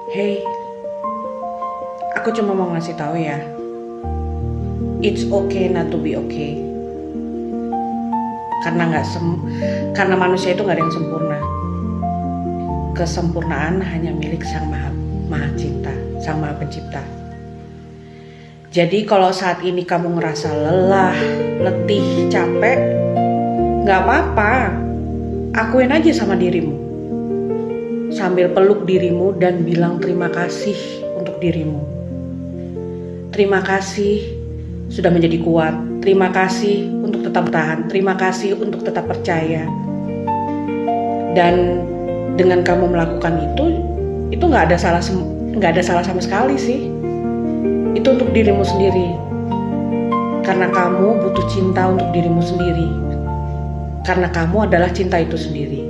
Hey, aku cuma mau ngasih tahu ya, it's okay not to be okay. Karena manusia itu nggak ada yang sempurna. Kesempurnaan hanya milik Sang Maha Cinta, Sang Maha Pencipta. Jadi kalau saat ini kamu ngerasa lelah, letih, capek, nggak apa-apa. Akuin aja sama dirimu. Sambil peluk dirimu dan bilang terima kasih untuk dirimu. Terima kasih sudah menjadi kuat. Terima kasih untuk tetap tahan. Terima kasih untuk tetap percaya. Dan dengan kamu melakukan itu nggak ada salah sama sekali sih. Itu untuk dirimu sendiri. Karena kamu butuh cinta untuk dirimu sendiri. Karena kamu adalah cinta itu sendiri.